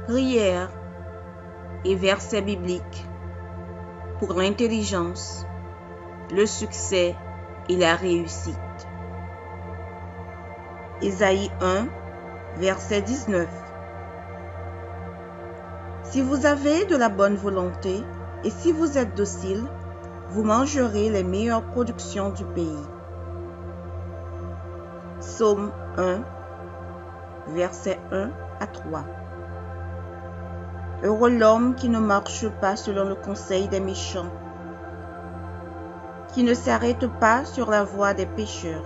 Prière et versets bibliques pour l'intelligence, le succès et la réussite. Ésaïe 1, verset 19. Si vous avez de la bonne volonté et si vous êtes docile, vous mangerez les meilleures productions du pays. Psaume 1, versets 1 à 3. Heureux l'homme qui ne marche pas selon le conseil des méchants, qui ne s'arrête pas sur la voie des pécheurs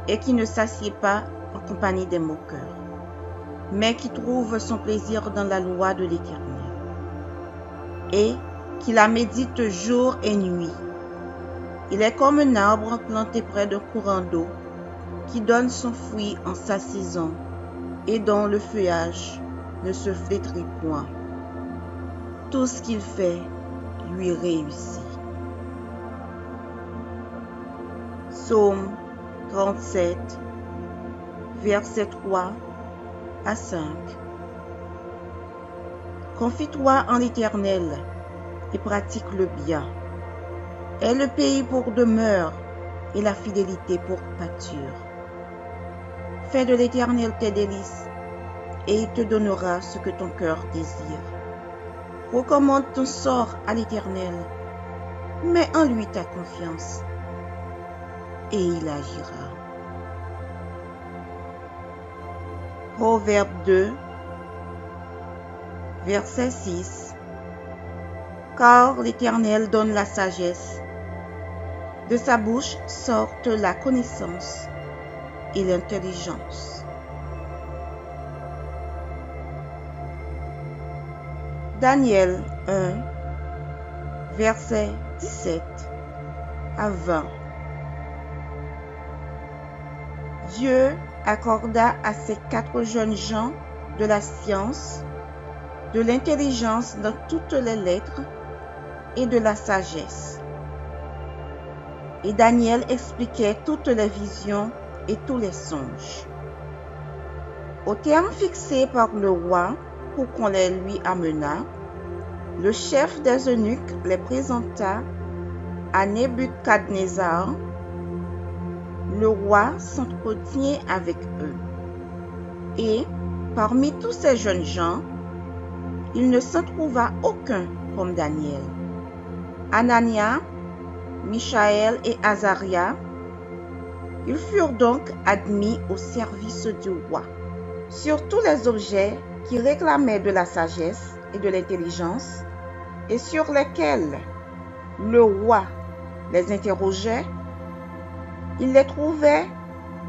et qui ne s'assied pas en compagnie des moqueurs, mais qui trouve son plaisir dans la loi de l'Éternel et qui la médite jour et nuit. Il est comme un arbre planté près d'un courant d'eau qui donne son fruit en sa saison et dont le feuillage ne se flétrit point. Tout ce qu'il fait lui réussit. Psaume 37, versets 3 à 5. Confie-toi en l'Éternel et pratique le bien. Aie le pays pour demeure et la fidélité pour pâture. Fais de l'Éternel tes délices et il te donnera ce que ton cœur désire. Recommande ton sort à l'Éternel, mets en lui ta confiance et il agira. Proverbe 2, verset 6. Car l'Éternel donne la sagesse, de sa bouche sortent la connaissance et l'intelligence. Daniel 1, verset 17 à 20. Dieu accorda à ces 4 jeunes gens de la science, de l'intelligence dans toutes les lettres et de la sagesse. Et Daniel expliquait toutes les visions et tous les songes. Au terme fixé par le roi pour qu'on les lui amenât, le chef des eunuques les présenta à Nebuchadnezzar. Le roi s'entretient avec eux. Et, parmi tous ces jeunes gens, il ne s'en trouva aucun comme Daniel. Anania, Michaël et Azaria, ils furent donc admis au service du roi. Sur tous les objets qui réclamaient de la sagesse et de l'intelligence, et sur lesquels le roi les interrogeait, il les trouvait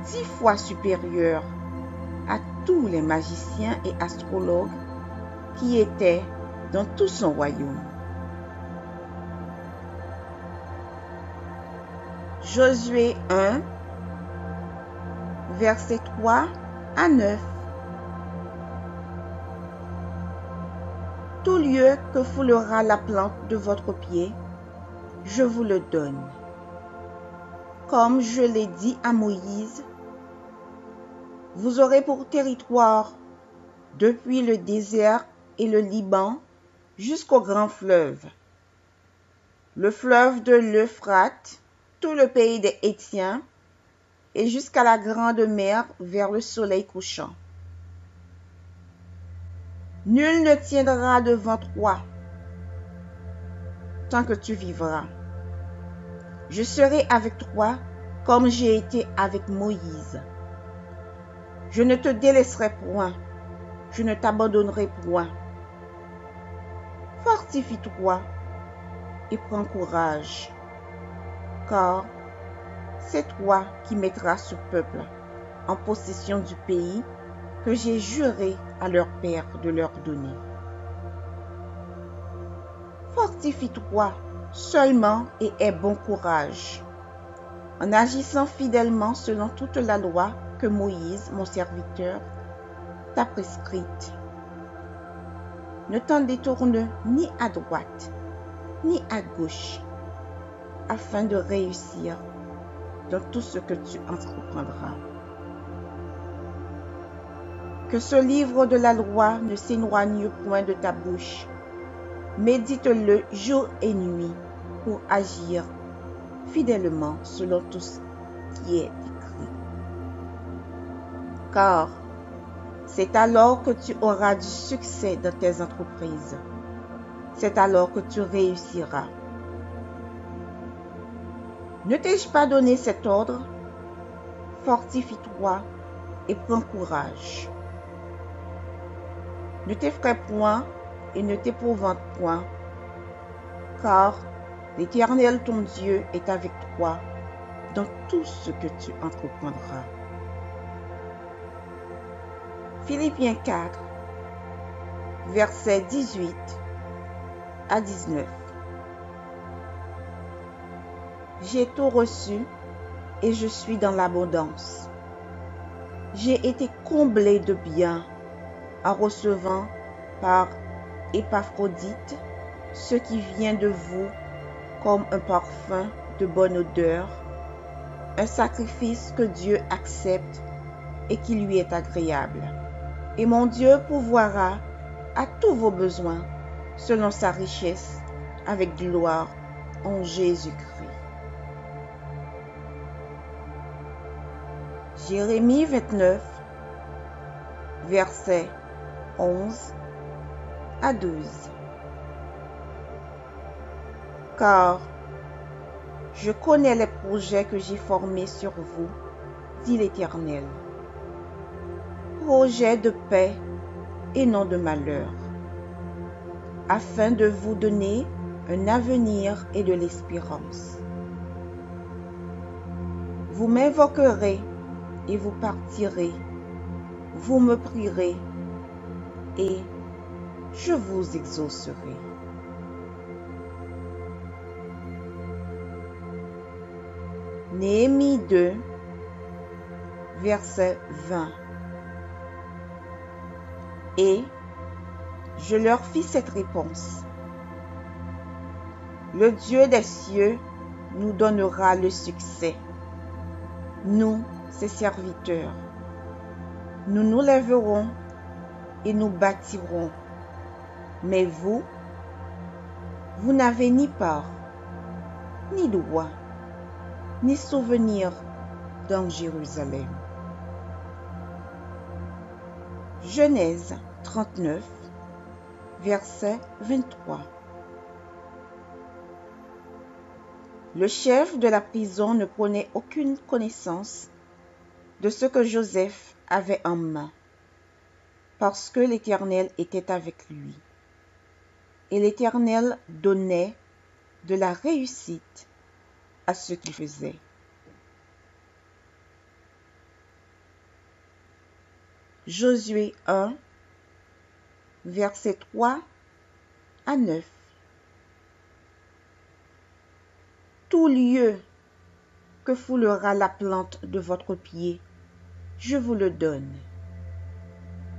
10 fois supérieurs à tous les magiciens et astrologues qui étaient dans tout son royaume. Josué 1, versets 3 à 9. Tout lieu que foulera la plante de votre pied, je vous le donne. Comme je l'ai dit à Moïse, vous aurez pour territoire depuis le désert et le Liban jusqu'au grand fleuve, le fleuve de l'Euphrate, tout le pays des Hétiens et jusqu'à la grande mer vers le soleil couchant. Nul ne tiendra devant toi tant que tu vivras. Je serai avec toi comme j'ai été avec Moïse. Je ne te délaisserai point, je ne t'abandonnerai point. Fortifie-toi et prends courage, car c'est toi qui mettras ce peuple en possession du pays que j'ai juré à leur père de leur donner. Fortifie-toi seulement et aie bon courage, en agissant fidèlement selon toute la loi que Moïse, mon serviteur, t'a prescrite. Ne t'en détourne ni à droite, ni à gauche, afin de réussir dans tout ce que tu entreprendras. Que ce livre de la loi ne s'éloigne point de ta bouche. Médite-le jour et nuit pour agir fidèlement selon tout ce qui est écrit. Car c'est alors que tu auras du succès dans tes entreprises. C'est alors que tu réussiras. Ne t'ai-je pas donné cet ordre? Fortifie-toi et prends courage. Ne t'effraie point et ne t'épouvante point, car l'Éternel ton Dieu est avec toi dans tout ce que tu entreprendras. Philippiens 4, versets 18 à 19. J'ai tout reçu et je suis dans l'abondance. J'ai été comblé de biens en recevant par Épaphrodite ce qui vient de vous comme un parfum de bonne odeur, un sacrifice que Dieu accepte et qui lui est agréable. Et mon Dieu pourvoira à tous vos besoins selon sa richesse avec gloire en Jésus-Christ. Jérémie 29, versets 11 à 12. Car je connais les projets que j'ai formés sur vous, dit l'Éternel. Projets de paix et non de malheur, afin de vous donner un avenir et de l'espérance. Vous m'invoquerez et vous partirez, vous me prierez et je vous exaucerai. Néhémie 2, verset 20. Et je leur fis cette réponse. Le Dieu des cieux nous donnera le succès. Nous, ses serviteurs, nous nous lèverons et nous bâtirons. Mais vous, vous n'avez ni part, ni droit, ni souvenir dans Jérusalem. Genèse 39, verset 23. Le chef de la prison ne prenait aucune connaissance de ce que Joseph avait en main, parce que l'Éternel était avec lui. Et l'Éternel donnait de la réussite à ce qu'il faisait. Josué 1, versets 3 à 9. Tout lieu que foulera la plante de votre pied, je vous le donne,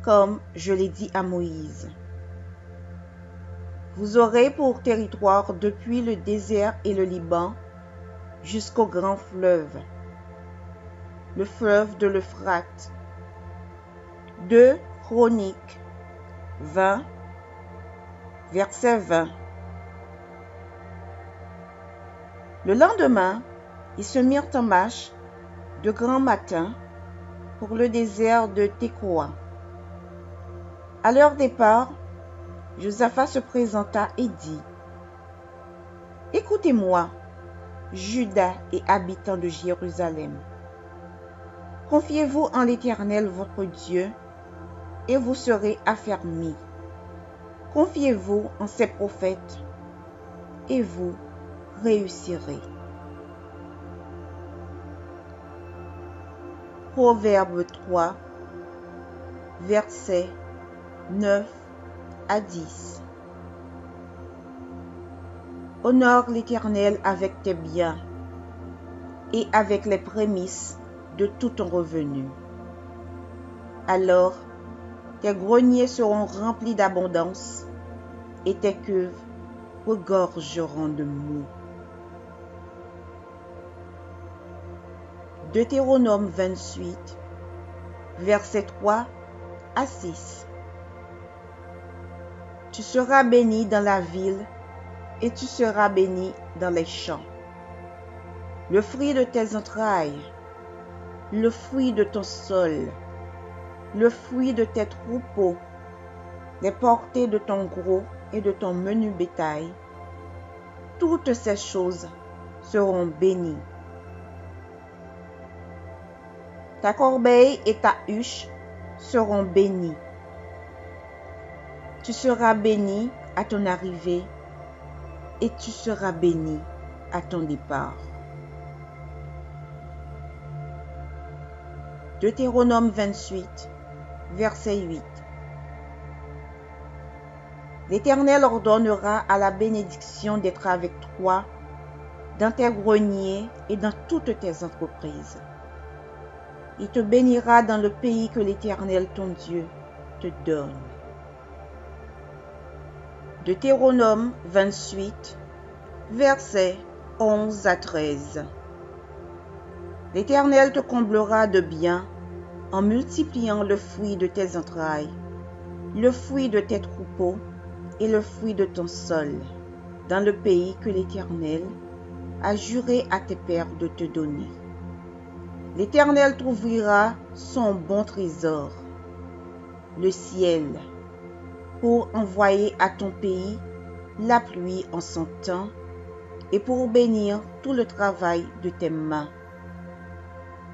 comme je l'ai dit à Moïse. Vous aurez pour territoire depuis le désert et le Liban jusqu'au grand fleuve, le fleuve de l'Euphrate. 2 Chroniques 20, verset 20. Le lendemain, ils se mirent en marche de grand matin pour le désert de Tékoa. À leur départ, Josaphat se présenta et dit: Écoutez-moi, Juda et habitants de Jérusalem. Confiez-vous en l'Éternel votre Dieu, et vous serez affermis. Confiez-vous en ses prophètes, et vous réussirez. Proverbe 3, versets 9 à 10. Honore l'Éternel avec tes biens et avec les prémices de tout ton revenu. Alors, tes greniers seront remplis d'abondance et tes cuves regorgeront de mou. Deutéronome 28, versets 3 à 6. Tu seras béni dans la ville et tu seras béni dans les champs. Le fruit de tes entrailles, le fruit de ton sol, le fruit de tes troupeaux, les portées de ton gros et de ton menu bétail, toutes ces choses seront bénies. Ta corbeille et ta huche seront bénies. Tu seras béni à ton arrivée et tu seras béni à ton départ. Deutéronome 28, verset 8. L'Éternel ordonnera à la bénédiction d'être avec toi dans tes greniers et dans toutes tes entreprises. Il te bénira dans le pays que l'Éternel ton Dieu te donne. Deutéronome 28, versets 11 à 13. L'Éternel te comblera de bien en multipliant le fruit de tes entrailles, le fruit de tes troupeaux et le fruit de ton sol, dans le pays que l'Éternel a juré à tes pères de te donner. L'Éternel t'ouvrira son bon trésor, le ciel, pour envoyer à ton pays la pluie en son temps et pour bénir tout le travail de tes mains.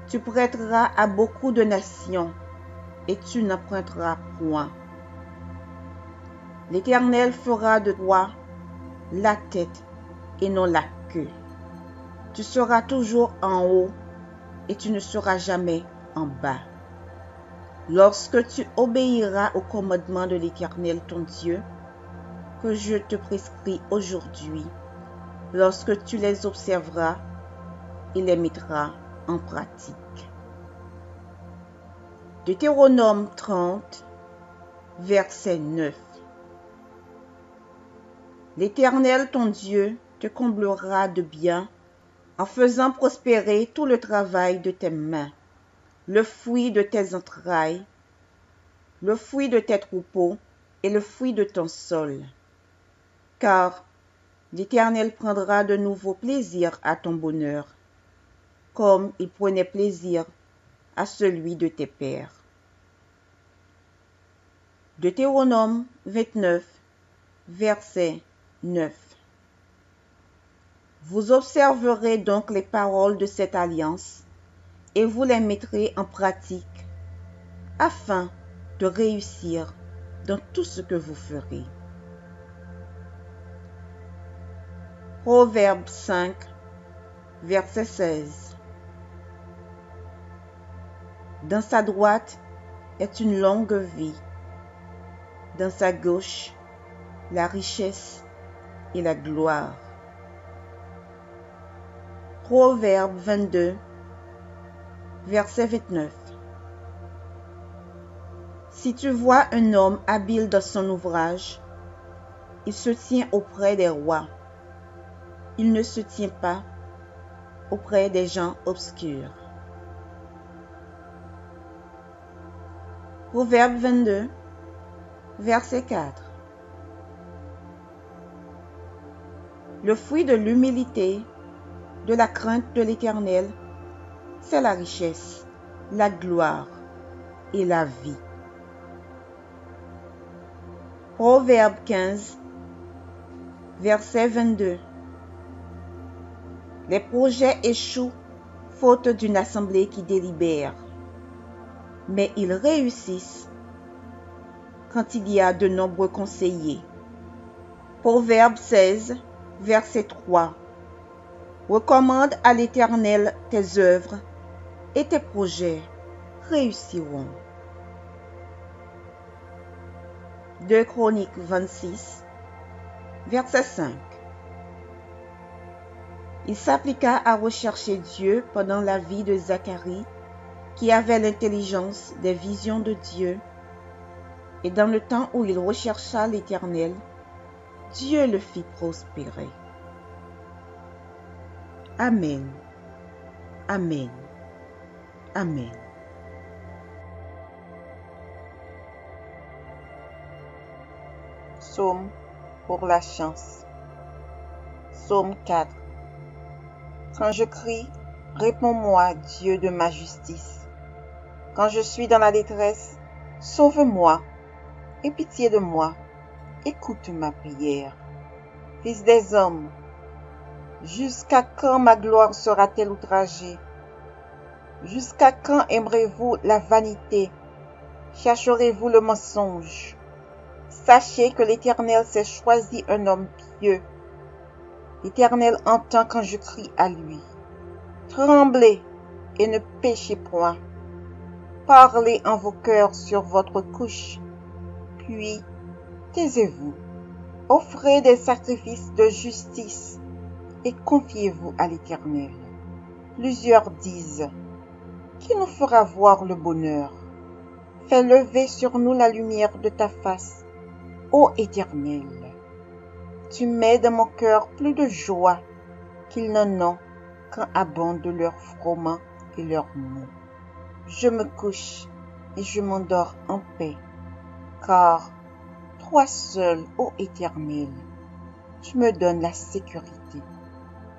Tu prêteras à beaucoup de nations et tu n'emprunteras point. L'Éternel fera de toi la tête et non la queue. Tu seras toujours en haut et tu ne seras jamais en bas. Lorsque tu obéiras au commandement de l'Éternel ton Dieu, que je te prescris aujourd'hui, lorsque tu les observeras et les mettras en pratique. Deutéronome 30, verset 9. L'Éternel ton Dieu te comblera de bien en faisant prospérer tout le travail de tes mains, le fruit de tes entrailles, le fruit de tes troupeaux et le fruit de ton sol. Car l'Éternel prendra de nouveau plaisir à ton bonheur, comme il prenait plaisir à celui de tes pères. Deutéronome 29, verset 9. Vous observerez donc les paroles de cette alliance et vous les mettrez en pratique afin de réussir dans tout ce que vous ferez. Proverbe 5, verset 16. Dans sa droite est une longue vie, dans sa gauche la richesse et la gloire. Proverbe 22, verset 29. Si tu vois un homme habile dans son ouvrage, il se tient auprès des rois. Il ne se tient pas auprès des gens obscurs. Proverbe 22, verset 4. Le fruit de l'humilité, de la crainte de l'Éternel, c'est la richesse, la gloire et la vie. Proverbe 15, verset 22. Les projets échouent faute d'une assemblée qui délibère, mais ils réussissent quand il y a de nombreux conseillers. Proverbe 16, verset 3. Recommande à l'Éternel tes œuvres et tes projets réussiront. 2 Chroniques 26, verset 5. Il s'appliqua à rechercher Dieu pendant la vie de Zacharie, qui avait l'intelligence des visions de Dieu, et dans le temps où il rechercha l'Éternel, Dieu le fit prospérer. Amen. Amen. Amen. Psaume pour la chance. Psaume 4. Quand je crie, réponds-moi, Dieu de ma justice. Quand je suis dans la détresse, sauve-moi, aie pitié de moi, écoute ma prière. Fils des hommes, jusqu'à quand ma gloire sera-t-elle outragée? Jusqu'à quand aimerez-vous la vanité? Chercherez-vous le mensonge? Sachez que l'Éternel s'est choisi un homme pieux. L'Éternel entend quand je crie à lui. Tremblez et ne péchez point. Parlez en vos cœurs sur votre couche, puis taisez-vous. Offrez des sacrifices de justice et confiez-vous à l'Éternel. Plusieurs disent, qui nous fera voir le bonheur? Fais lever sur nous la lumière de ta face, ô Éternel. Tu mets dans mon cœur plus de joie qu'ils n'en ont quand abondent leurs froment et leurs maux. Je me couche et je m'endors en paix, car toi seul, ô Éternel, tu me donnes la sécurité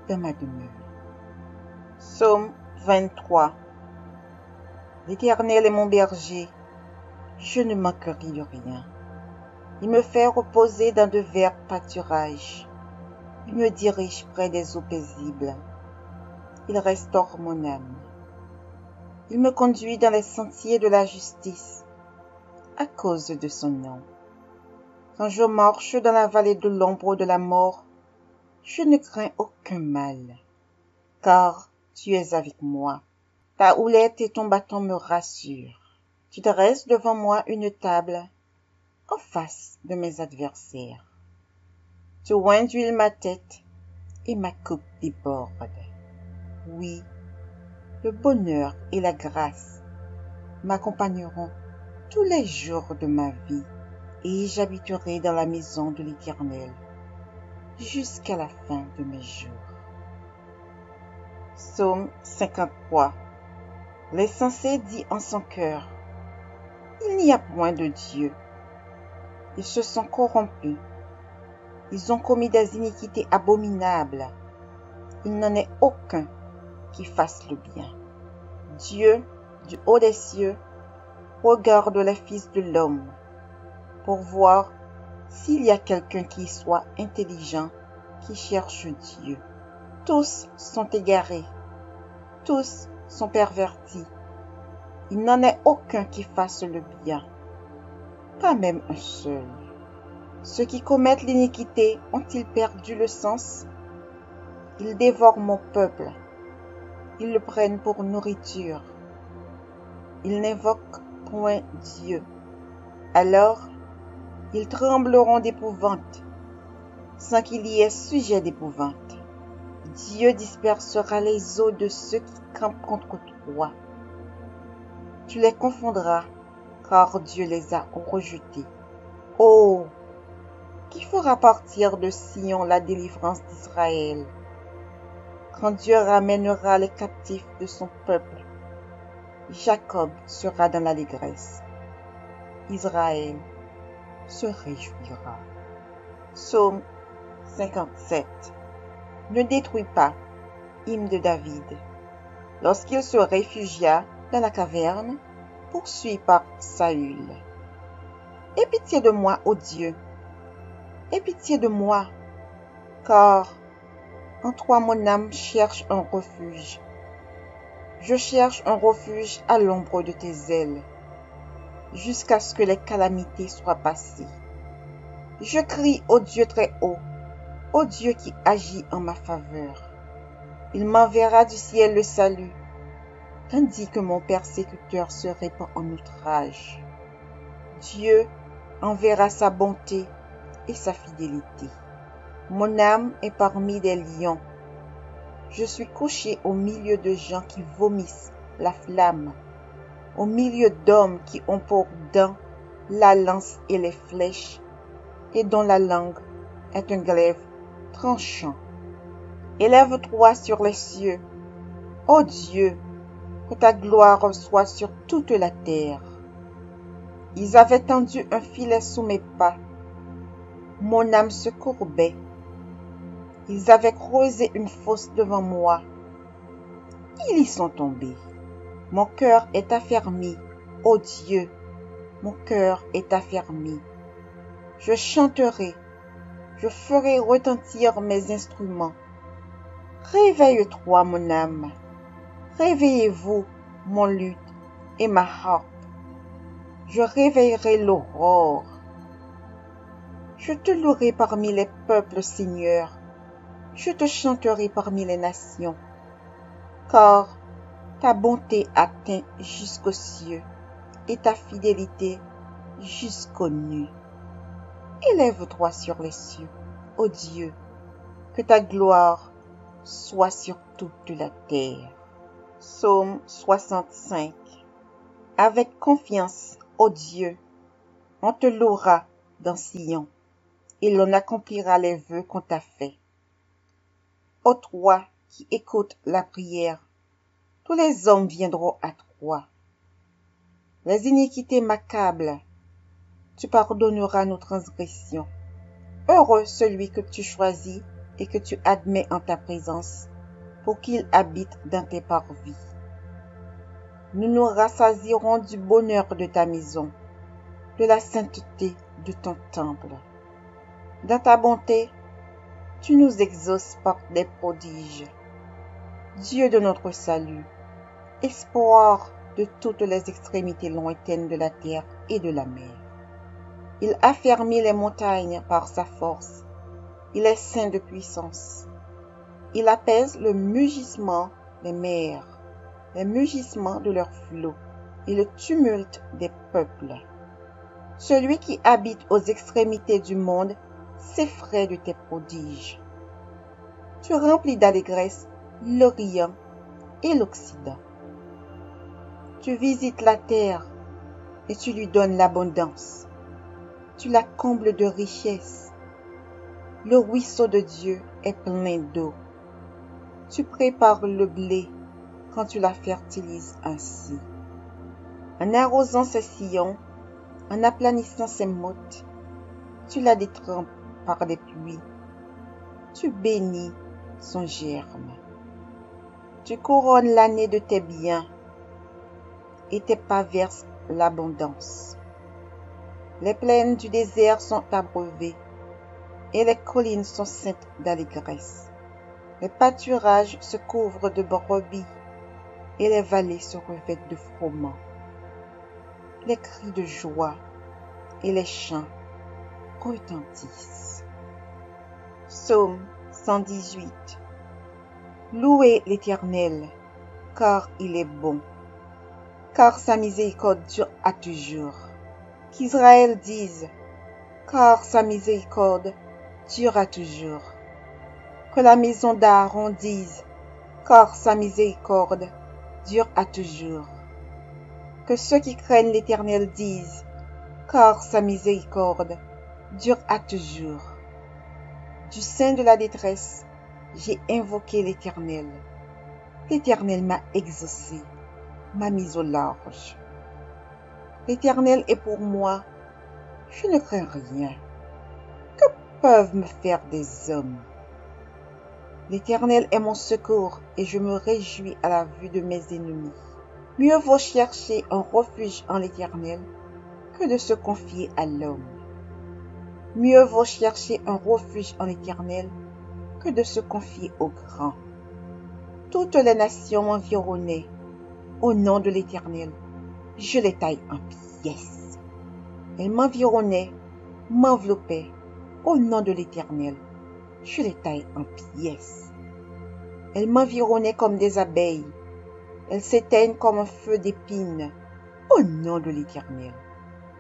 de ma demeure. Psaume 23. L'Éternel est mon berger, je ne manquerai de rien. Il me fait reposer dans de verts pâturages. Il me dirige près des eaux paisibles. Il restaure mon âme. Il me conduit dans les sentiers de la justice, à cause de son nom. Quand je marche dans la vallée de l'ombre de la mort, je ne crains aucun mal, car tu es avec moi. Ta houlette et ton bâton me rassurent. Tu dresses devant moi une table en face de mes adversaires. Tu oins d'huile ma tête et ma coupe déborde. Oui, le bonheur et la grâce m'accompagneront tous les jours de ma vie et j'habiterai dans la maison de l'Éternel jusqu'à la fin de mes jours. Psaume 53. L'insensé dit en son cœur, il n'y a point de Dieu. Ils se sont corrompus. Ils ont commis des iniquités abominables. Il n'en est aucun qui fasse le bien. Dieu, du haut des cieux, regarde les fils de l'homme pour voir s'il y a quelqu'un qui soit intelligent, qui cherche Dieu. Tous sont égarés, tous sont pervertis. Il n'en est aucun qui fasse le bien, pas même un seul. Ceux qui commettent l'iniquité ont-ils perdu le sens? Ils dévorent mon peuple, ils le prennent pour nourriture. Ils n'invoquent point Dieu. Alors, ils trembleront d'épouvante, sans qu'il y ait sujet d'épouvante. Dieu dispersera les eaux de ceux qui campent contre toi. Tu les confondras, car Dieu les a rejetés. Oh, qui fera partir de Sion la délivrance d'Israël? Quand Dieu ramènera les captifs de son peuple, Jacob sera dans l'allégresse. Israël se réjouira. Psaume 57. Ne détruis pas, hymne de David. Lorsqu'il se réfugia dans la caverne, poursuivi par Saül. Aie pitié de moi, ô Dieu, aie pitié de moi, car en toi mon âme cherche un refuge. Je cherche un refuge à l'ombre de tes ailes, jusqu'à ce que les calamités soient passées. Je crie au Dieu très haut, au Dieu qui agit en ma faveur. Il m'enverra du ciel le salut, tandis que mon persécuteur se répand en outrage. Dieu enverra sa bonté et sa fidélité. Mon âme est parmi des lions. Je suis couché au milieu de gens qui vomissent la flamme, au milieu d'hommes qui ont pour dents la lance et les flèches, et dont la langue est un glaive tranchant. Élève-toi sur les cieux, ô Dieu, que ta gloire soit sur toute la terre. Ils avaient tendu un filet sous mes pas, Mon âme se courbait. Ils avaient creusé une fosse devant moi. Ils y sont tombés. Mon cœur est affermi. Ô Dieu, mon cœur est affermi. Je chanterai, je ferai retentir mes instruments. Réveille-toi, mon âme. Réveillez-vous, mon luth et ma harpe. Je réveillerai l'aurore. Je te louerai parmi les peuples, Seigneur. Je te chanterai parmi les nations. Car ta bonté atteint jusqu'aux cieux et ta fidélité jusqu'aux nues. Élève-toi sur les cieux, ô Dieu, que ta gloire soit sur toute la terre. Psaume 65. Avec confiance, ô Dieu, on te louera dans Sion, et l'on accomplira les vœux qu'on t'a faits. Ô toi qui écoutes la prière, tous les hommes viendront à toi. Les iniquités m'accablent, tu pardonneras nos transgressions. Heureux celui que tu choisis et que tu admets en ta présence, pour qu'il habite dans tes parvis. Nous nous rassasierons du bonheur de ta maison, de la sainteté de ton temple. Dans ta bonté, tu nous exauces par des prodiges. Dieu de notre salut, espoir de toutes les extrémités lointaines de la terre et de la mer. Il affermit les montagnes par sa force. Il est saint de puissance. Il apaise le mugissement des mers, les mugissements de leurs flots et le tumulte des peuples. Celui qui habite aux extrémités du monde s'effraie de tes prodiges. Tu remplis d'allégresse l'Orient et l'Occident. Tu visites la terre et tu lui donnes l'abondance. Tu la combles de richesses. Le ruisseau de Dieu est plein d'eau. Tu prépares le blé quand tu la fertilises ainsi. En arrosant ses sillons, en aplanissant ses mottes, tu la détrempes par des pluies. Tu bénis son germe. Tu couronnes l'année de tes biens et tes pas versent l'abondance. Les plaines du désert sont abreuvées et les collines sont ceintes d'allégresse. Les pâturages se couvrent de brebis et les vallées se revêtent de froment. Les cris de joie et les chants retentissent. Psaume 118. Louez l'Éternel, car il est bon, car sa miséricorde dure à toujours. Qu'Israël dise, car sa miséricorde dure à toujours. Que la maison d'Aaron dise, car sa miséricorde dure à toujours. Que ceux qui craignent l'Éternel disent, car sa miséricorde dure à toujours. Du sein de la détresse, j'ai invoqué l'Éternel. L'Éternel m'a exaucé, m'a mis au large. L'Éternel est pour moi, je ne crains rien. Que peuvent me faire des hommes? L'Éternel est mon secours et je me réjouis à la vue de mes ennemis. Mieux vaut chercher un refuge en l'Éternel que de se confier à l'homme. Mieux vaut chercher un refuge en l'Éternel que de se confier au grand. Toutes les nations m'environnaient. Au nom de l'Éternel, je les taille en pièces. Elles m'environnaient, m'enveloppaient. Au nom de l'Éternel, je les taille en pièces. Elles m'environnaient comme des abeilles. Elles s'éteignent comme un feu d'épines. Au nom de l'Éternel,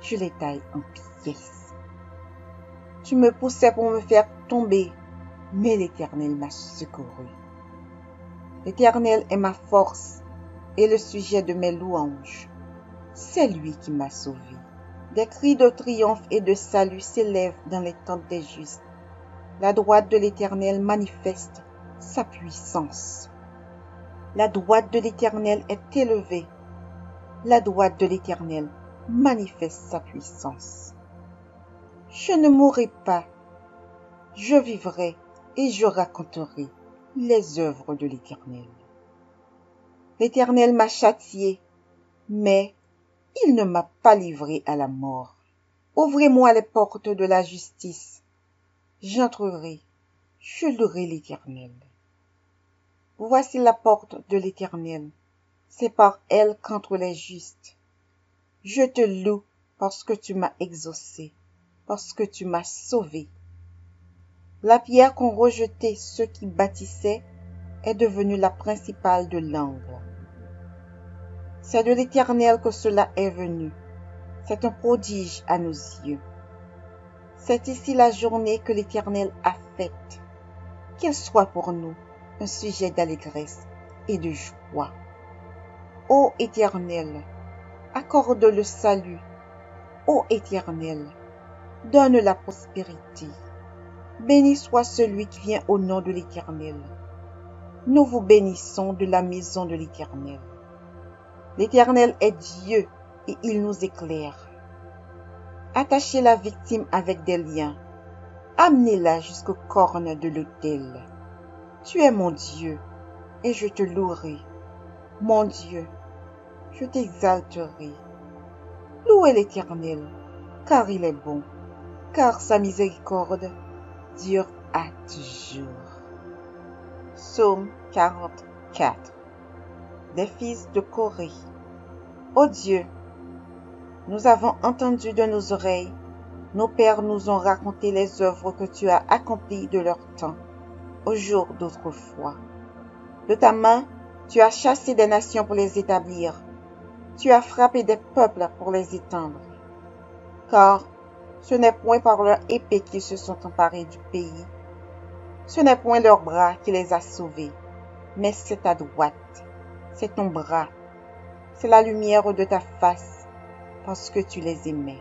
je les taille en pièces. Tu me poussais pour me faire tomber, mais l'Éternel m'a secouru. L'Éternel est ma force et le sujet de mes louanges. C'est lui qui m'a sauvé. Des cris de triomphe et de salut s'élèvent dans les tentes des justes. La droite de l'Éternel manifeste sa puissance. La droite de l'Éternel est élevée. La droite de l'Éternel manifeste sa puissance. Je ne mourrai pas, Je vivrai et je raconterai les œuvres de l'Éternel. L'Éternel m'a châtié, mais il ne m'a pas livré à la mort. Ouvrez-moi les portes de la justice. J'entrerai, je louerai l'Éternel. Voici la porte de l'Éternel. C'est par elle qu'entrent les justes. Je te loue parce que tu m'as exaucé, parce que tu m'as sauvé. La pierre qu'ont rejetée ceux qui bâtissaient est devenue la principale de l'angle. C'est de l'Éternel que cela est venu. C'est un prodige à nos yeux. C'est ici la journée que l'Éternel a faite. Qu'elle soit pour nous un sujet d'allégresse et de joie. Ô Éternel, accorde le salut. Ô Éternel, donne la prospérité. Béni soit celui qui vient au nom de l'Éternel. Nous vous bénissons de la maison de l'Éternel. L'Éternel est Dieu et il nous éclaire. Attachez la victime avec des liens. Amenez-la jusqu'aux cornes de l'autel. Tu es mon Dieu et je te louerai. Mon Dieu, je t'exalterai. Louez l'Éternel, car il est bon, car sa miséricorde dure à toujours. Psaume 44. Des fils de Corée. Ô Dieu, nous avons entendu de nos oreilles, nos pères nous ont raconté les œuvres que tu as accomplies de leur temps, au jour d'autrefois. De ta main, tu as chassé des nations pour les établir. Tu as frappé des peuples pour les étendre. Car ce n'est point par leur épée qu'ils se sont emparés du pays. Ce n'est point leur bras qui les a sauvés, mais c'est ta droite, c'est ton bras, c'est la lumière de ta face, parce que tu les aimais.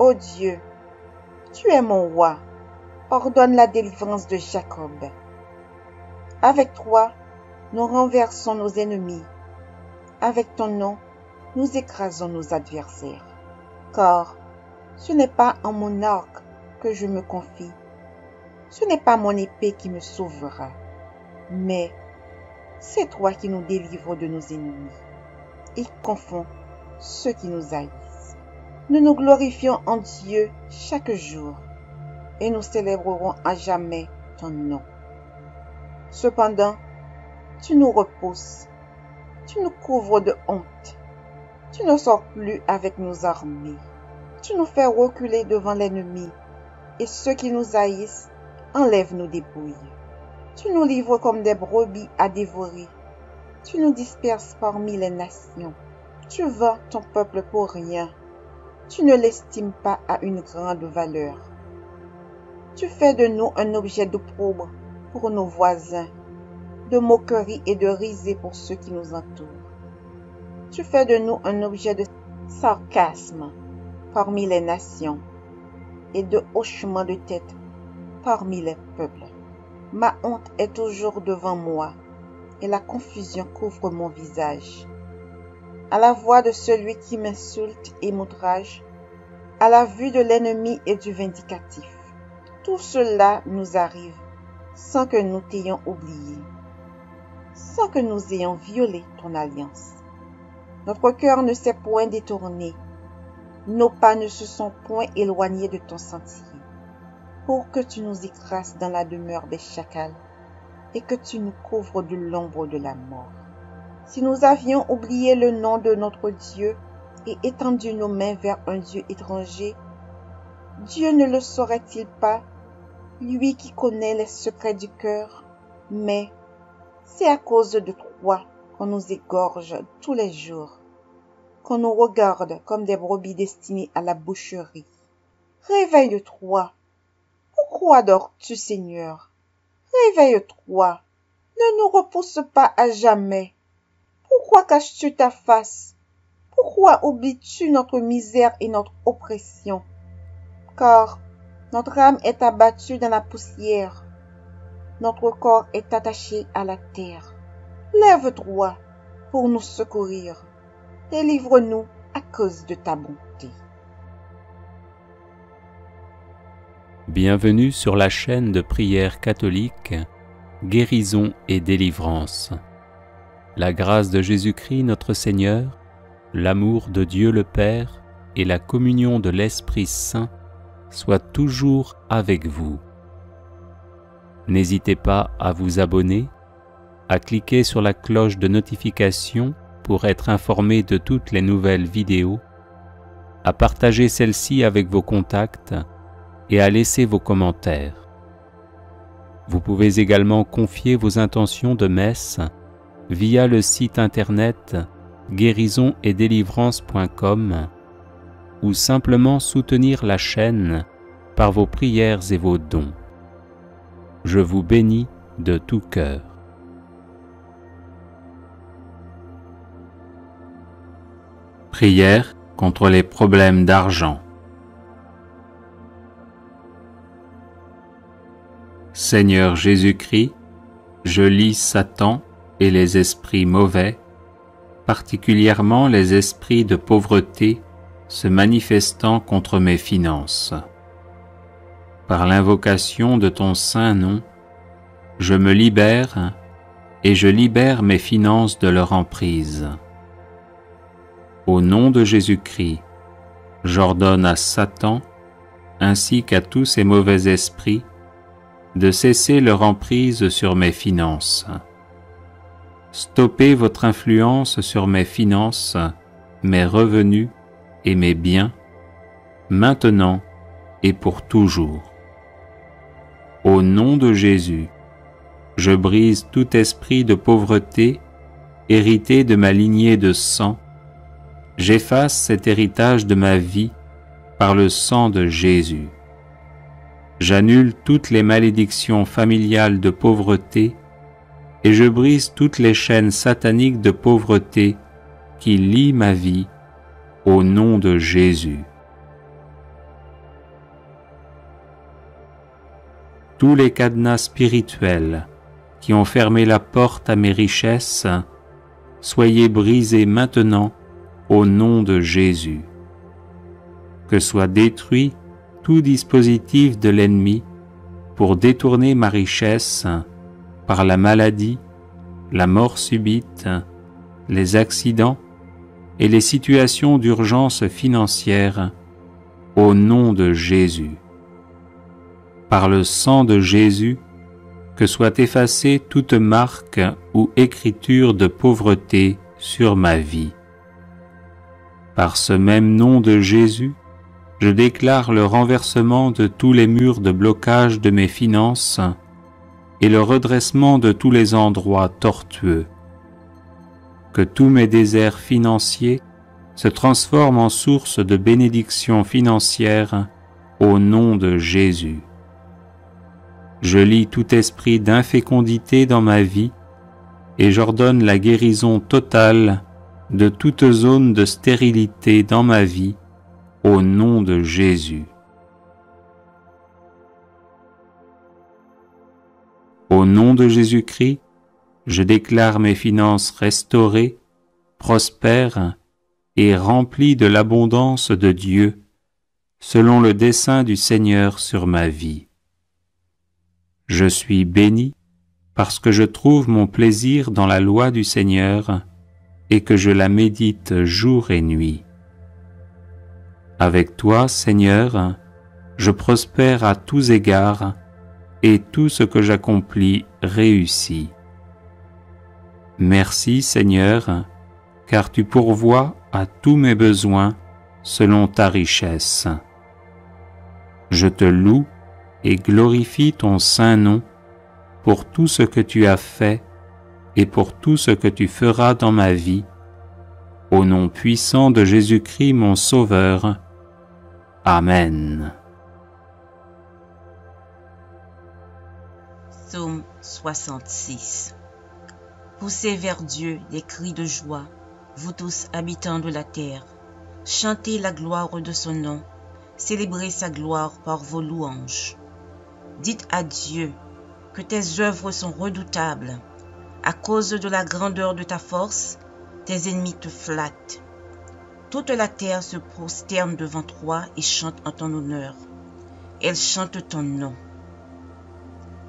Ô Dieu, tu es mon roi, ordonne la délivrance de Jacob. Avec toi, nous renversons nos ennemis. Avec ton nom, nous écrasons nos adversaires. Car ce n'est pas en mon arc que je me confie. Ce n'est pas mon épée qui me sauvera, mais c'est toi qui nous délivres de nos ennemis et confonds ceux qui nous haïssent. Nous nous glorifions en Dieu chaque jour et nous célébrerons à jamais ton nom. Cependant, tu nous repousses, tu nous couvres de honte, tu ne sors plus avec nos armées, tu nous fais reculer devant l'ennemi et ceux qui nous haïssent enlèvent nos dépouilles. Tu nous livres comme des brebis à dévorer, tu nous disperses parmi les nations, tu vends ton peuple pour rien, tu ne l'estimes pas à une grande valeur. Tu fais de nous un objet d'opprobre pour nos voisins, de moquerie et de risée pour ceux qui nous entourent. Tu fais de nous un objet de sarcasme parmi les nations et de hochement de tête parmi les peuples. Ma honte est toujours devant moi et la confusion couvre mon visage. À la voix de celui qui m'insulte et m'outrage, à la vue de l'ennemi et du vindicatif, tout cela nous arrive sans que nous t'ayons oublié, sans que nous ayons violé ton alliance. Notre cœur ne s'est point détourné, nos pas ne se sont point éloignés de ton sentier, pour que tu nous écrases dans la demeure des chacals et que tu nous couvres de l'ombre de la mort. Si nous avions oublié le nom de notre Dieu et étendu nos mains vers un Dieu étranger, Dieu ne le saurait-il pas, lui qui connaît les secrets du cœur? Mais c'est à cause de toi qu'on nous égorge tous les jours, qu'on nous regarde comme des brebis destinées à la boucherie. Réveille-toi. Pourquoi dors-tu, Seigneur? Réveille-toi. Ne nous repousse pas à jamais. Pourquoi caches-tu ta face? Pourquoi oublies-tu notre misère et notre oppression? Car notre âme est abattue dans la poussière. Notre corps est attaché à la terre. Lève-toi pour nous secourir. Délivre-nous à cause de ta bonté. Bienvenue sur la chaîne de prière catholique Guérison et délivrance. La grâce de Jésus-Christ notre Seigneur, l'amour de Dieu le Père et la communion de l'Esprit Saint soient toujours avec vous. N'hésitez pas à vous abonner, à cliquer sur la cloche de notification pour être informé de toutes les nouvelles vidéos, à partager celle-ci avec vos contacts et à laisser vos commentaires. Vous pouvez également confier vos intentions de messe via le site internet guérisonetdélivrance.com ou simplement soutenir la chaîne par vos prières et vos dons. Je vous bénis de tout cœur. Prière contre les problèmes d'argent. Seigneur Jésus-Christ, je lis Satan et les esprits mauvais, particulièrement les esprits de pauvreté se manifestant contre mes finances. Par l'invocation de ton saint nom, je me libère et je libère mes finances de leur emprise. Au nom de Jésus-Christ, j'ordonne à Satan, ainsi qu'à tous ces mauvais esprits, de cesser leur emprise sur mes finances. Stoppez votre influence sur mes finances, mes revenus et mes biens, maintenant et pour toujours. Au nom de Jésus, je brise tout esprit de pauvreté hérité de ma lignée de sang. J'efface cet héritage de ma vie par le sang de Jésus. J'annule toutes les malédictions familiales de pauvreté et je brise toutes les chaînes sataniques de pauvreté qui lient ma vie au nom de Jésus. Tous les cadenas spirituels qui ont fermé la porte à mes richesses, soyez brisés maintenant au nom de Jésus. Que soit détruit tout dispositif de l'ennemi pour détourner ma richesse par la maladie, la mort subite, les accidents et les situations d'urgence financière au nom de Jésus. Par le sang de Jésus, que soit effacée toute marque ou écriture de pauvreté sur ma vie. Par ce même nom de Jésus, je déclare le renversement de tous les murs de blocage de mes finances et le redressement de tous les endroits tortueux. Que tous mes déserts financiers se transforment en source de bénédictions financières au nom de Jésus. Je lie tout esprit d'infécondité dans ma vie et j'ordonne la guérison totale de toute zone de stérilité dans ma vie au nom de Jésus. Au nom de Jésus-Christ, je déclare mes finances restaurées, prospères et remplies de l'abondance de Dieu, selon le dessein du Seigneur sur ma vie. Je suis béni parce que je trouve mon plaisir dans la loi du Seigneur et que je la médite jour et nuit. Avec toi, Seigneur, je prospère à tous égards et tout ce que j'accomplis réussit. Merci, Seigneur, car tu pourvois à tous mes besoins selon ta richesse. Je te loue et glorifie ton saint nom pour tout ce que tu as fait et pour tout ce que tu feras dans ma vie, au nom puissant de Jésus-Christ mon Sauveur. Amen. Psaume 66. Poussez vers Dieu des cris de joie, vous tous habitants de la terre. Chantez la gloire de son nom, célébrez sa gloire par vos louanges. Dites à Dieu que tes œuvres sont redoutables. À cause de la grandeur de ta force, tes ennemis te flattent. Toute la terre se prosterne devant toi et chante en ton honneur. elles chantent ton nom.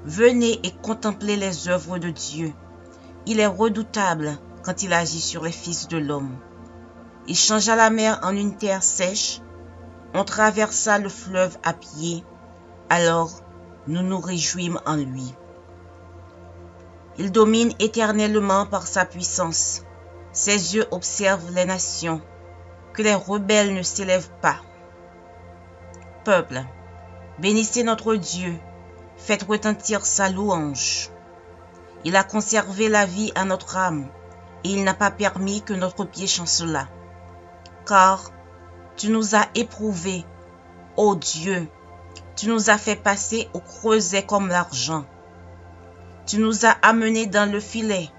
Venez et contemplez les œuvres de Dieu. Il est redoutable quand il agit sur les fils de l'homme. Il changea la mer en une terre sèche. On traversa le fleuve à pied. Alors nous nous réjouîmes en lui. Il domine éternellement par sa puissance. Ses yeux observent les nations. Que les rebelles ne s'élèvent pas. Peuple, bénissez notre Dieu. Faites retentir sa louange. Il a conservé la vie à notre âme, et il n'a pas permis que notre pied chancelât. Car tu nous as éprouvés, ô Dieu, tu nous as fait passer au creuset comme l'argent. Tu nous as amenés dans le filet,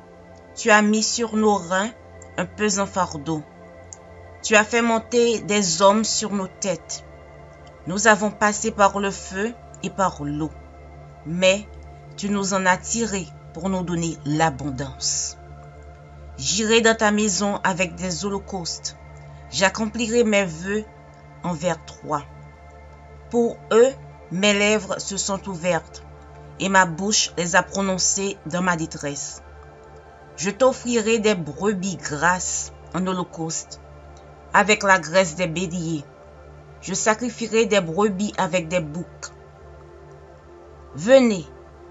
tu as mis sur nos reins un pesant fardeau. Tu as fait monter des hommes sur nos têtes. Nous avons passé par le feu et par l'eau, mais tu nous en as tirés pour nous donner l'abondance. J'irai dans ta maison avec des holocaustes. J'accomplirai mes vœux envers toi. Pour eux, mes lèvres se sont ouvertes et ma bouche les a prononcées dans ma détresse. Je t'offrirai des brebis grasses en holocauste avec la graisse des béliers. Je sacrifierai des brebis avec des boucs. Venez,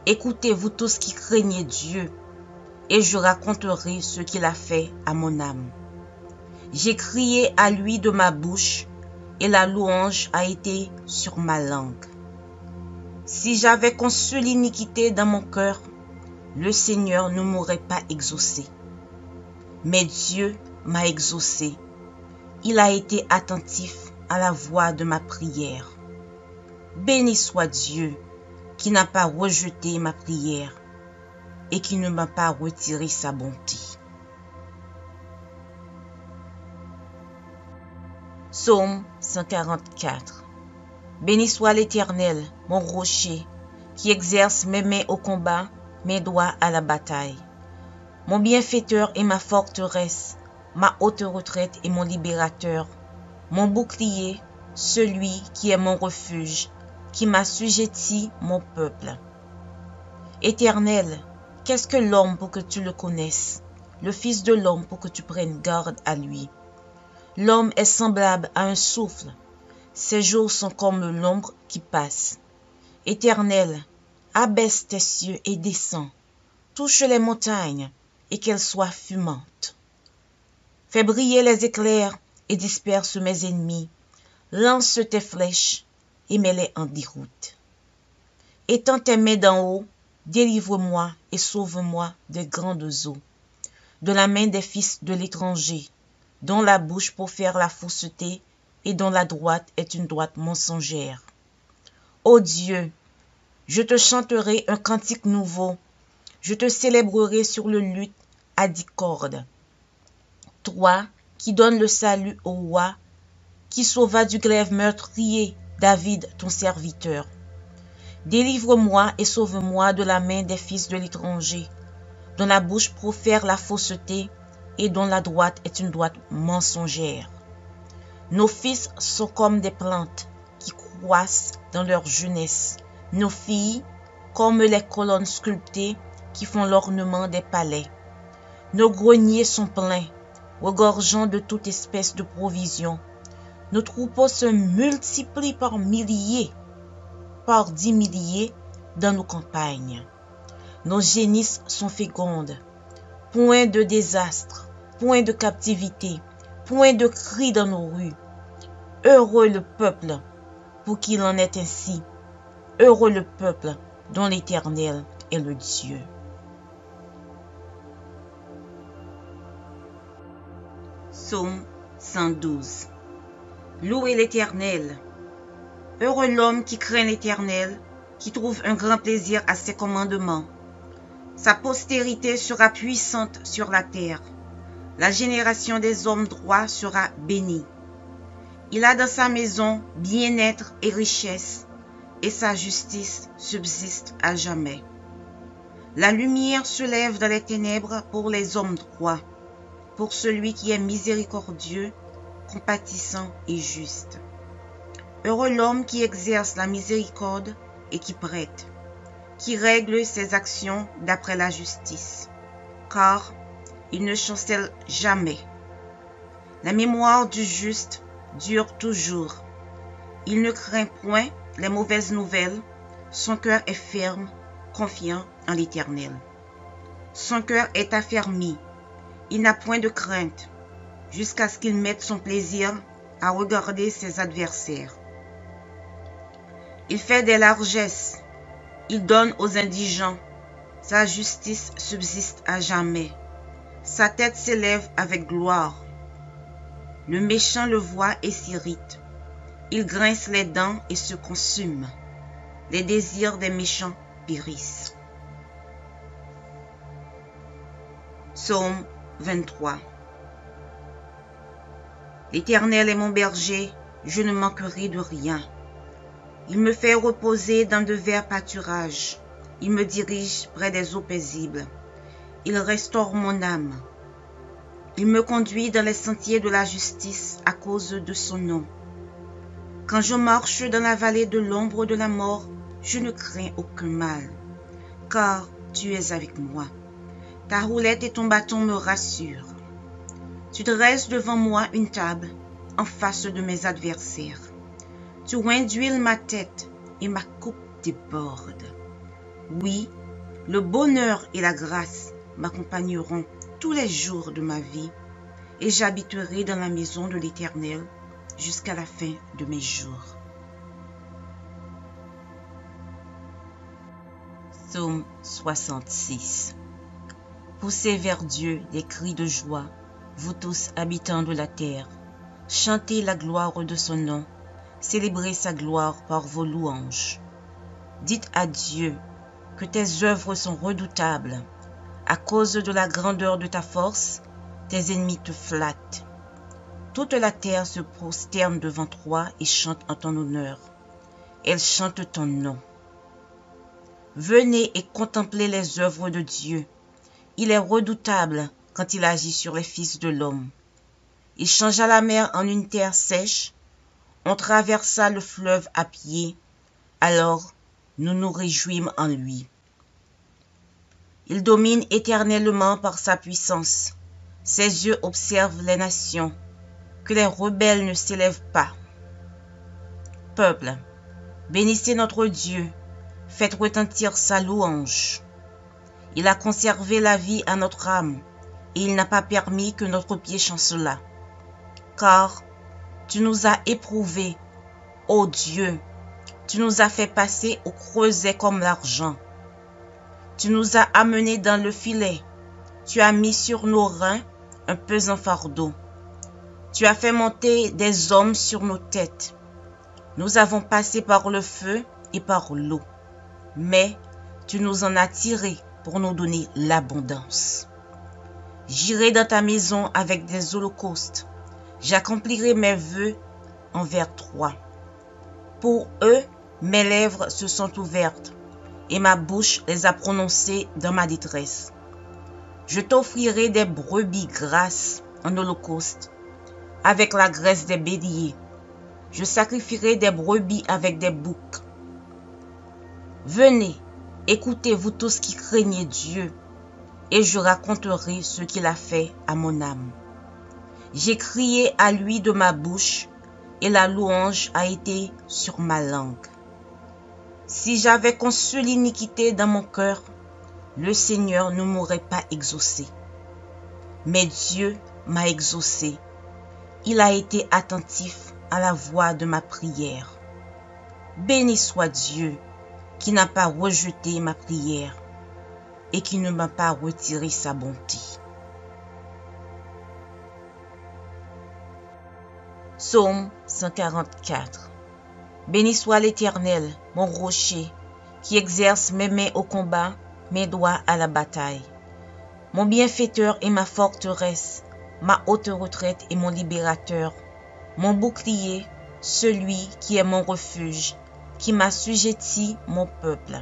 écoutez vous tous qui craignez Dieu, et je raconterai ce qu'il a fait à mon âme. J'ai crié à lui de ma bouche, et la louange a été sur ma langue. Si j'avais conçu l'iniquité dans mon cœur, le Seigneur ne m'aurait pas exaucé. Mais Dieu m'a exaucé. Il a été attentif à la voix de ma prière. Béni soit Dieu, qui n'a pas rejeté ma prière et qui ne m'a pas retiré sa bonté. Psaume 144. Béni soit l'Éternel, mon rocher, qui exerce mes mains au combat, mes doigts à la bataille. Mon bienfaiteur et ma forteresse, ma haute retraite et mon libérateur, mon bouclier, celui qui est mon refuge, qui m'assujettit mon peuple. Éternel, qu'est-ce que l'homme pour que tu le connaisses, le Fils de l'homme pour que tu prennes garde à lui? L'homme est semblable à un souffle, ses jours sont comme l'ombre qui passe. Éternel, abaisse tes cieux et descends, touche les montagnes et qu'elles soient fumantes. Fais briller les éclairs et disperse mes ennemis, lance tes flèches et mets-les en déroute. Étends tes mains d'en haut, délivre-moi et sauve-moi de grandes eaux, de la main des fils de l'étranger, dont la bouche profère la fausseté et dont la droite est une droite mensongère. Ô Dieu, je te chanterai un cantique nouveau, je te célébrerai sur le luth à 10 cordes. Toi qui donnes le salut au roi, qui sauva du glaive meurtrier David ton serviteur. Délivre-moi et sauve-moi de la main des fils de l'étranger, dont la bouche profère la fausseté et dont la droite est une droite mensongère. Nos fils sont comme des plantes qui croissent dans leur jeunesse, nos filles comme les colonnes sculptées qui font l'ornement des palais. Nos greniers sont pleins, regorgeant de toute espèce de provisions. Nos troupeaux se multiplient par milliers, par 10 milliers dans nos campagnes. Nos génisses sont fécondes. Point de désastre, point de captivité, point de cris dans nos rues. Heureux le peuple pour qu'il en est ainsi. Heureux le peuple dont l'Éternel est le Dieu. Psaume 112. Louez l'Éternel. Heureux l'homme qui craint l'Éternel, qui trouve un grand plaisir à ses commandements. Sa postérité sera puissante sur la terre. La génération des hommes droits sera bénie. Il a dans sa maison bien-être et richesse, et sa justice subsiste à jamais. La lumière se lève dans les ténèbres pour les hommes droits, pour celui qui est miséricordieux, compatissant et juste. Heureux l'homme qui exerce la miséricorde et qui prête, qui règle ses actions d'après la justice, car il ne chancelle jamais. La mémoire du juste dure toujours. Il ne craint point les mauvaises nouvelles, son cœur est ferme, confiant en l'Éternel. Son cœur est affermi, il n'a point de crainte, jusqu'à ce qu'il mette son plaisir à regarder ses adversaires. Il fait des largesses, il donne aux indigents, sa justice subsiste à jamais, sa tête s'élève avec gloire. Le méchant le voit et s'irrite, il grince les dents et se consume, les désirs des méchants périssent. Psaume 23. L'Éternel est mon berger, je ne manquerai de rien. Il me fait reposer dans de verts pâturages, il me dirige près des eaux paisibles, il restaure mon âme. Il me conduit dans les sentiers de la justice à cause de son nom. Quand je marche dans la vallée de l'ombre de la mort, je ne crains aucun mal, car tu es avec moi. Ta roulette et ton bâton me rassurent. Tu dresses devant moi une table en face de mes adversaires. Tu oins d'huile ma tête et ma coupe déborde. Oui, le bonheur et la grâce m'accompagneront tous les jours de ma vie et j'habiterai dans la maison de l'Éternel jusqu'à la fin de mes jours. Psaume 66. Poussez vers Dieu des cris de joie, vous tous habitants de la terre. Chantez la gloire de son nom, célébrez sa gloire par vos louanges. Dites à Dieu que tes œuvres sont redoutables. À cause de la grandeur de ta force, tes ennemis te flattent. Toute la terre se prosterne devant toi et chante en ton honneur. Elle chante ton nom. Venez et contemplez les œuvres de Dieu. Il est redoutable quand il agit sur les fils de l'homme. Il changea la mer en une terre sèche. On traversa le fleuve à pied. Alors nous nous réjouîmes en lui. Il domine éternellement par sa puissance. Ses yeux observent les nations. Que les rebelles ne s'élèvent pas. Peuple, bénissez notre Dieu. Faites retentir sa louange. Il a conservé la vie à notre âme, et il n'a pas permis que notre pied chancelât. Car tu nous as éprouvés, ô Dieu, tu nous as fait passer au creuset comme l'argent. Tu nous as amenés dans le filet, tu as mis sur nos reins un pesant fardeau. Tu as fait monter des hommes sur nos têtes. Nous avons passé par le feu et par l'eau, mais tu nous en as tirés pour nous donner l'abondance. J'irai dans ta maison avec des holocaustes. J'accomplirai mes vœux envers toi. Pour eux, mes lèvres se sont ouvertes et ma bouche les a prononcées dans ma détresse. Je t'offrirai des brebis grasses en holocauste avec la graisse des béliers. Je sacrifierai des brebis avec des boucs. Venez, écoutez vous tous qui craignez Dieu, et je raconterai ce qu'il a fait à mon âme. J'ai crié à lui de ma bouche, et la louange a été sur ma langue. Si j'avais conçu l'iniquité dans mon cœur, le Seigneur ne m'aurait pas exaucé. Mais Dieu m'a exaucé. Il a été attentif à la voix de ma prière. Béni soit Dieu, qui n'a pas rejeté ma prière et qui ne m'a pas retiré sa bonté. Psaume 144. Béni soit l'Éternel, mon rocher, qui exerce mes mains au combat, mes doigts à la bataille. Mon bienfaiteur et ma forteresse, ma haute retraite et mon libérateur, mon bouclier, celui qui est mon refuge, qui m'assujettit mon peuple.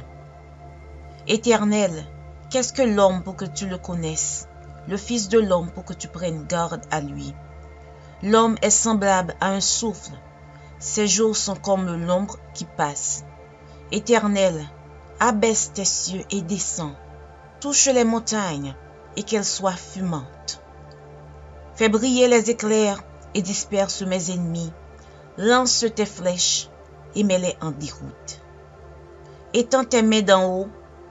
Éternel, qu'est-ce que l'homme pour que tu le connaisses, le fils de l'homme pour que tu prennes garde à lui? L'homme est semblable à un souffle, Ses jours sont comme l'ombre qui passe. Éternel, abaisse tes cieux et descends. Touche les montagnes et qu'elles soient fumantes. Fais briller les éclairs et disperse mes ennemis. Lance tes flèches et mets-les en déroute. Étends tes mains d'en haut,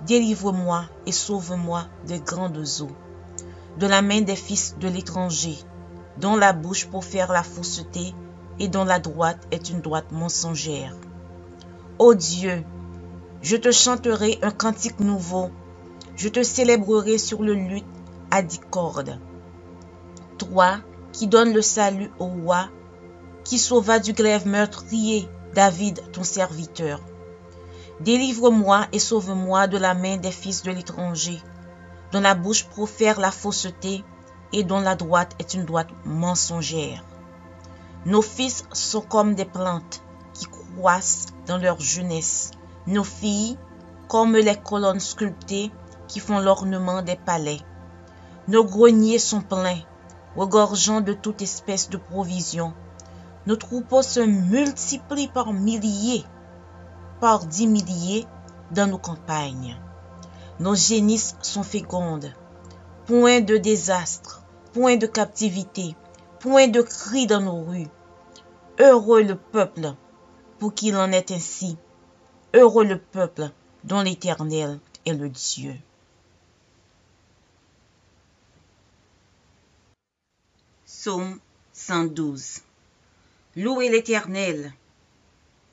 délivre-moi et sauve-moi des grandes eaux, de la main des fils de l'étranger, dont la bouche profère la fausseté et dont la droite est une droite mensongère. Ô Dieu, je te chanterai un cantique nouveau, je te célébrerai sur le luth à 10 cordes. Toi qui donnes le salut au roi, qui sauva du glaive meurtrier David ton serviteur. Délivre-moi et sauve-moi de la main des fils de l'étranger, dont la bouche profère la fausseté et dont la droite est une droite mensongère. Nos fils sont comme des plantes qui croissent dans leur jeunesse, nos filles comme les colonnes sculptées qui font l'ornement des palais. Nos greniers sont pleins, regorgeant de toute espèce de provisions. Nos troupeaux se multiplient par milliers, par 10 milliers dans nos campagnes. Nos génisses sont fécondes. Point de désastre, point de captivité, point de cris dans nos rues. Heureux le peuple pour qu'il en est ainsi. Heureux le peuple dont l'Éternel est le Dieu. Psaume 112. Louez l'Éternel.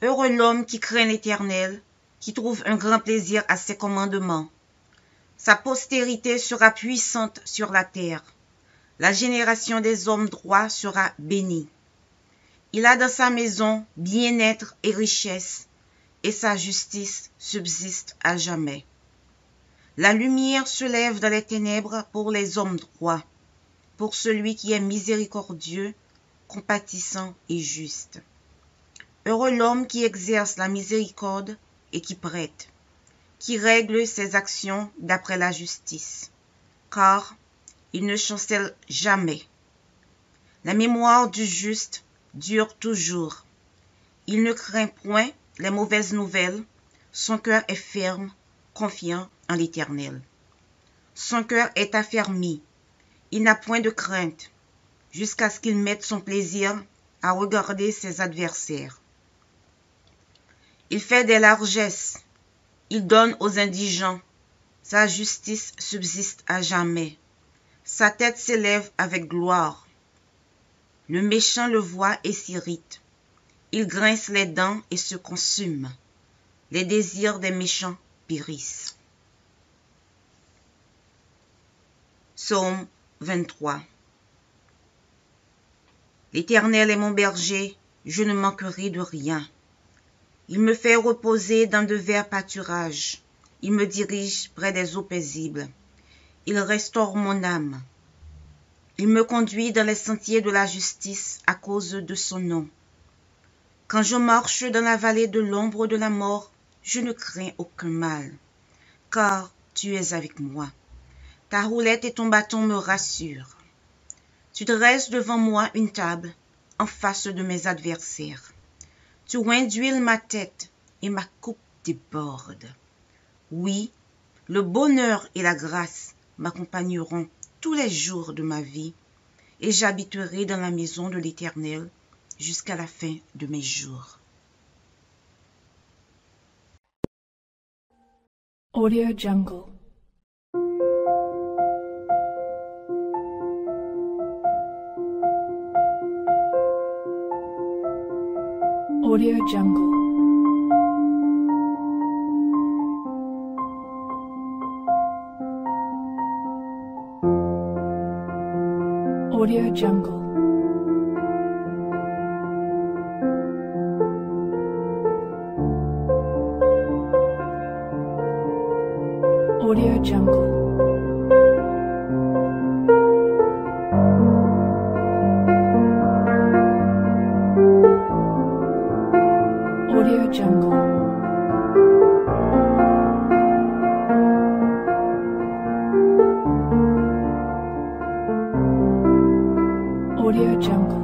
Heureux l'homme qui craint l'Éternel, qui trouve un grand plaisir à ses commandements. Sa postérité sera puissante sur la terre. La génération des hommes droits sera bénie. Il a dans sa maison bien-être et richesse, et sa justice subsiste à jamais. La lumière se lève dans les ténèbres pour les hommes droits, pour celui qui est miséricordieux, compatissant et juste. Heureux l'homme qui exerce la miséricorde et qui prête, qui règle ses actions d'après la justice, car il ne chancelle jamais. La mémoire du juste dure toujours. Il ne craint point les mauvaises nouvelles, son cœur est ferme, confiant en l'Éternel. Son cœur est affermi, il n'a point de crainte, jusqu'à ce qu'il mette son plaisir à regarder ses adversaires. Il fait des largesses, il donne aux indigents, sa justice subsiste à jamais, sa tête s'élève avec gloire. Le méchant le voit et s'irrite, il grince les dents et se consume, les désirs des méchants périssent. Psaume 23. L'Éternel est mon berger, je ne manquerai de rien. Il me fait reposer dans de verts pâturages, il me dirige près des eaux paisibles, il restaure mon âme. Il me conduit dans les sentiers de la justice à cause de son nom. Quand je marche dans la vallée de l'ombre de la mort, je ne crains aucun mal, car tu es avec moi. Ta roulette et ton bâton me rassurent. Tu dresses devant moi une table en face de mes adversaires. Tu oins d'huile ma tête et ma coupe déborde. Oui, le bonheur et la grâce m'accompagneront tous les jours de ma vie, et j'habiterai dans la maison de l'Éternel jusqu'à la fin de mes jours. Audio Jungle. Audio Jungle. Audio Jungle. Audio Jungle. Audio Jungle. Audio Jungle.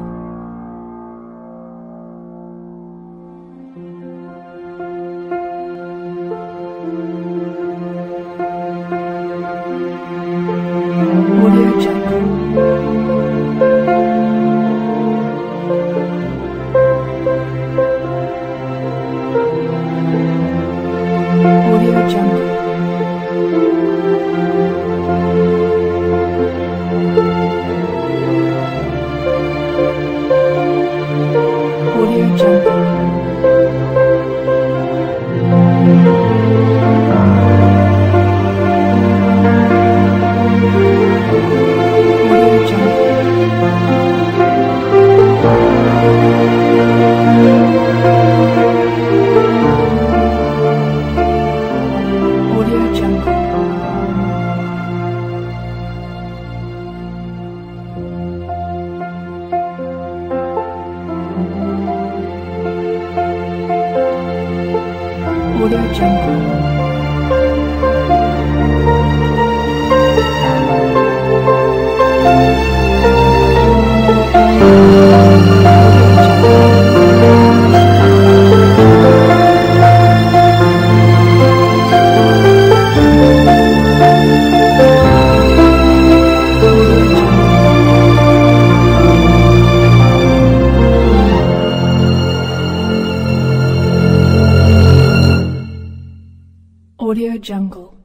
Audio Jungle. Audio Jungle.